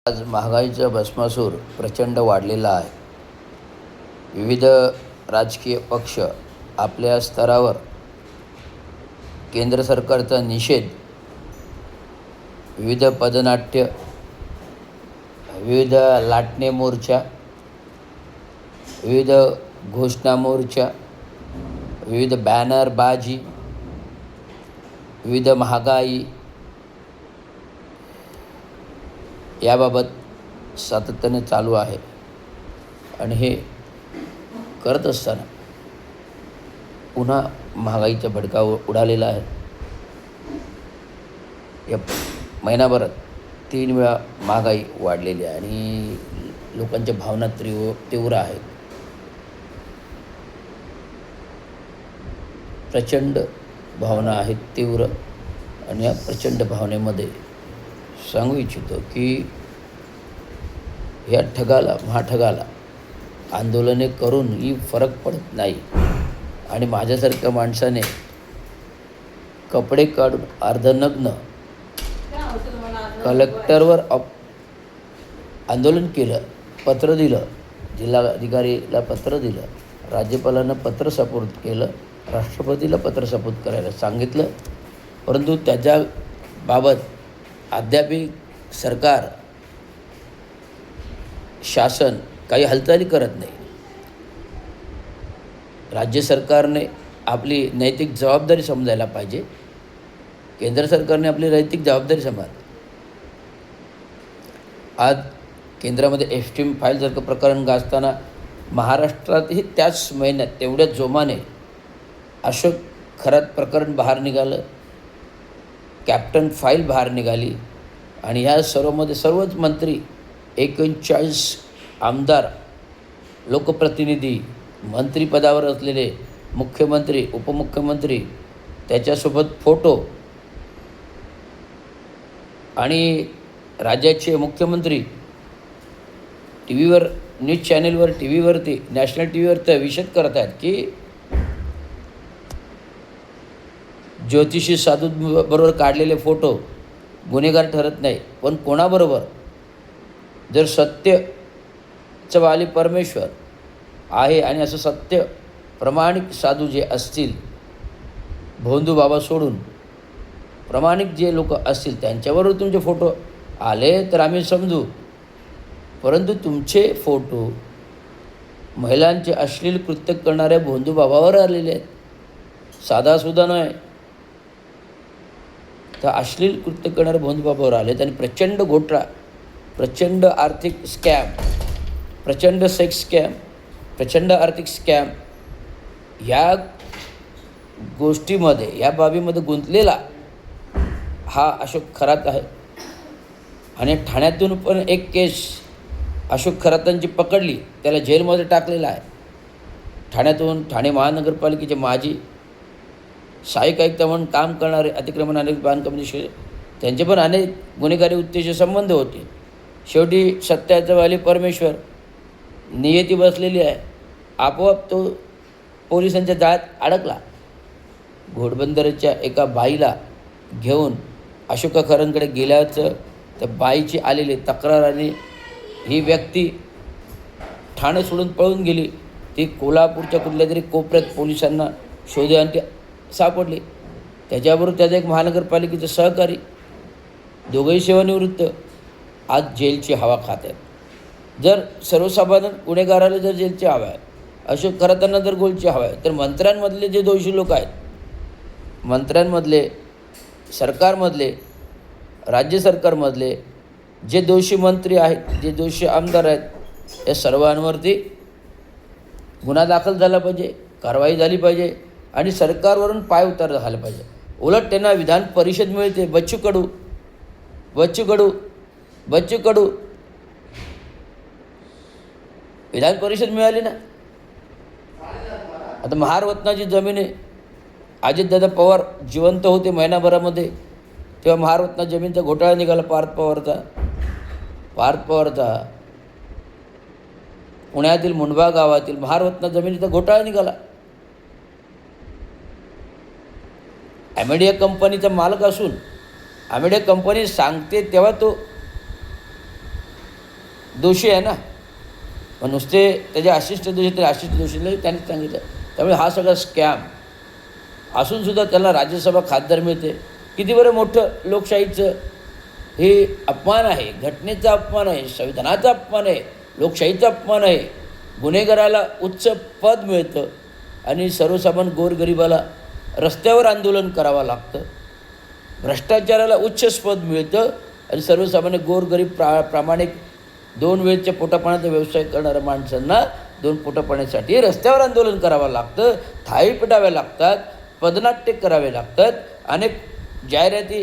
आज महागाईचा भस्मासूर प्रचंड वाढलेला आहे. विविध राजकीय पक्ष आपल्या स्तरावर केंद्र सरकारचा निषेध, विविध पदनाट्य, विविध लाटणे मोर्चा, विविध घोषणा मोर्चा, विविध बॅनरबाजी, विविध महागाई याबाबत सातत्याने चालू आहे. आणि हे करत असताना पुन्हा महागाईचा भडका उडालेला आहे. या महिनाभरात 3 वेळा महागाई वाढलेली आहे आणि लोकांच्या भावना तीव्र आहेत. प्रचंड भावना आहेत, तीव्र. आणि या प्रचंड भावनेमध्ये सांगू इच्छितो की या महाठगाला आंदोलने करूनही फरक पडत नाही. आणि माझ्यासारख्या माणसाने कपडे काढून अर्धनग्न कलेक्टरवर आंदोलन केलं, पत्र दिलं, जिल्हाधिकारीला पत्र दिलं, राज्यपालांना पत्र सपोर्ट केलं, राष्ट्रपतीला पत्र सपोर्ट करायला सांगितलं. परंतु त्याच्याबाबत अद्यापही सरकार, शासन काही हालचाली करत नाही. राज्य सरकारने आपली नैतिक जबाबदारी समजायला पाहिजे. केंद्र सरकारने आपली नैतिक जबाबदारी समजावी. आज केंद्रामध्ये एस्टीम फाईलसारखं प्रकरण गाजताना महाराष्ट्रातही त्याच महिन्यात तेवढ्या जोमाने अशोक खरात प्रकरण बाहेर निघालं, कॅप्टन फाईल बाहेर निघाली. आणि ह्या सर्वमध्ये सर्वच मंत्री, 39 आमदार, लोकप्रतिनिधी, मंत्रिपदावर असलेले मुख्यमंत्री, उपमुख्यमंत्री, त्याच्यासोबत फोटो आणि राज्याचे मुख्यमंत्री टी व्हीवर, न्यूज चॅनेलवर, टी व्हीवरती, नॅशनल टी व्हीवर ते विषद करत आहेत की ज्योतिषी साधूबरोबर काढलेले फोटो गुन्हेगार ठरत नाही. पण कोणाबरोबर? जर सत्यचं वाली परमेश्वर आहे आणि असं सत्य प्रामाणिक साधू जे असतील, भोंदू बाबा सोडून प्रामाणिक जे लोक असतील त्यांच्याबरोबर तुमचे फोटो आले तर आम्ही समजू. परंतु तुमचे फोटो महिलांचे अश्लील कृत्य करणाऱ्या भोंदू बाबावर आलेले आहेत, साधासुद्धा नाही. तर अश्लील कृत्य करणारे भोंदू बाबावर आलेत आणि प्रचंड घोटाळा, प्रचंड आर्थिक स्कॅम, प्रचंड सेक्स स्कॅम, प्रचंड आर्थिक स्कॅम या गोष्टीमध्ये, या बाबीमध्ये गुंतलेला हा अशोक खरात आहे. आणि ठाण्यातून पण एक केस अशोक खरातांची पकडली, त्याला जेलमध्ये टाकलेला आहे. ठाण्यातून ठाणे महानगरपालिकेचे माजी सहाय्यक आयुक्त म्हणून काम करणारे, अतिक्रमण आणि बांधकाम, त्यांचे पण अनेक गुन्हेगारी वृत्तीचे संबंध होते. शेवटी सत्याचं वाली परमेश्वर नियती बसलेली आहे, आपोआप तो पोलिसांच्या जाळ्यात अडकला. घोडबंदरच्या एका बाईला घेऊन अशोका खरांकडे गेल्याचं त्या बाईची आलेली तक्रार आणि ही व्यक्ती ठाणे सोडून पळून गेली. ती कोल्हापूरच्या कुठल्या तरी कोपऱ्यात पोलिसांना शोधे आणि ती सापडली. त्याच्याबरोबर त्याचा एक महानगरपालिकेचं सहकारी, दोघंही सेवानिवृत्त, आज जेलची हवा खात आहेत. जर सर्वसाधारण गुन्हेगाराला जर जेलची हवा आहे, अशोक खरातांना जर गोलची हवा आहे, तर मंत्र्यांमधले जे दोषी लोक आहेत, मंत्र्यांमधले, सरकारमधले, राज्य सरकारमधले जे दोषी मंत्री आहेत, जे दोषी आमदार आहेत, या सर्वांवरती गुन्हा दाखल झाला पाहिजे, कारवाई झाली पाहिजे आणि सरकारवरून पायउतार झाला पाहिजे. उलट त्यांना विधान परिषद मिळते. बच्चू कडू विधान परिषद मिळाली ना. आता महारत्नाची जमीन आहे. अजितदादा पवार जिवंत होते महिनाभरामध्ये, तेव्हा महारत्ना जमीनचा घोटाळा निघाला. पार्थ पवारचा पुण्यातील मुंडबा गावातील महारत्ना जमिनीचा घोटाळा निघाला. ॲमेडिया कंपनीचा मालक असून ॲमेडिया कंपनी सांगते तेव्हा तो दोषी आहे ना, मग नुसते त्याचे अशिष्ट दोषी तरी अशिष्ट दोषीला त्यांनी सांगितलं. त्यामुळे हा सगळा स्कॅम असूनसुद्धा त्याला राज्यसभा खासदार मिळते. किती बरं मोठं लोकशाहीचं हे अपमान आहे, घटनेचा अपमान आहे, संविधानाचा अपमान आहे, लोकशाहीचा अपमान आहे. गुन्हेगाराला उच्च पद मिळतं आणि सर्वसामान्य गोरगरिबाला रस्त्यावर आंदोलन करावं लागतं. भ्रष्टाचाराला उच्च पद मिळतं आणि सर्वसामान्य गोरगरीब प्रामाणिक 2 वेळच्या पोटापाण्याचा व्यवसाय करणाऱ्या माणसांना 2 पोटापाण्यासाठी रस्त्यावर आंदोलन करावं लागतं, थाळी पेटाव्या लागतात, पदनाट्य करावे लागतात, अनेक जाहिराती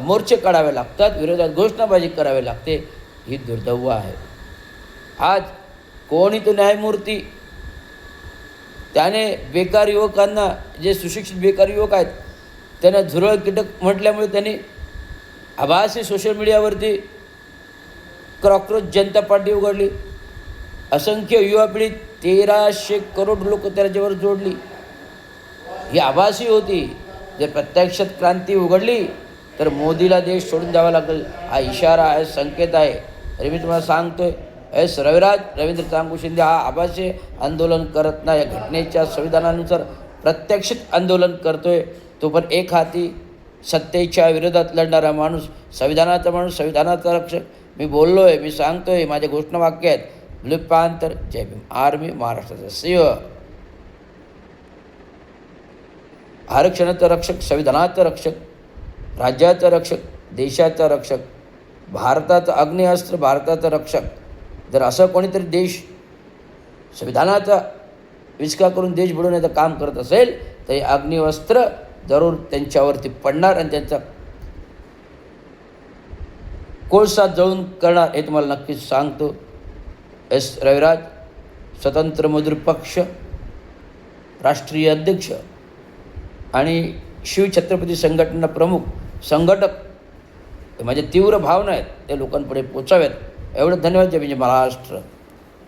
मोर्चे काढावे लागतात, विरोधात घोषणाबाजी करावी लागते. ही दुर्दैव आहे. आज कोणी तो न्यायमूर्ती त्याने बेकार युवकांना, जे सुशिक्षित बेकार युवक आहेत त्यांना झुरळ कीटक म्हटल्यामुळे त्यांनी आभासी सोशल मीडियावरती कॉकरोच जनता पार्टी उघडली. असंख्य युवा पिढी 1300 करोड लोक त्याच्यावर जोडली. ही आभासी होती. जर प्रत्यक्षात क्रांती उघडली तर मोदीला देश सोडून द्यावा लागेल. हा इशारा आहे, संकेत आहे. अरे मी तुम्हाला सांगतोय, रविराज रवींद्र चांगू शिंदे हा आभासी आंदोलन करत नाही, या घटनेच्या संविधानानुसार प्रत्यक्षित आंदोलन करतोय. तो पण एक हाती सत्तेच्या विरोधात लढणारा माणूस, संविधानाचा माणूस, संविधानाचा रक्षक. मी बोललो आहे, मी सांगतो आहे, माझे घोषणावाक्य आहेत. लिपांतर जय भीम आर्मी, महाराष्ट्राचा सिंह, आरक्षणाचं रक्षक, संविधानाचं रक्षक, राज्याचं रक्षक, देशाचा रक्षक, भारताचं अग्नेअस्त्र, भारताचं रक्षक. जर असं कोणीतरी देश संविधानाचा विस्कार करून देश बुडवण्याचं काम करत असेल तर हे अग्निअस्त्र जरूर त्यांच्यावरती पडणार आणि त्यांचा कोळसा जळून करणार, हे तुम्हाला नक्कीच सांगतो. रविराज, स्वतंत्र मजूर पक्ष राष्ट्रीय अध्यक्ष आणि शिवछत्रपती संघटना प्रमुख संघटक, माझ्या तीव्र भावना आहेत, त्या लोकांपुढे पोचाव्यात. एवढं धन्यवाद. जय महाराष्ट्र.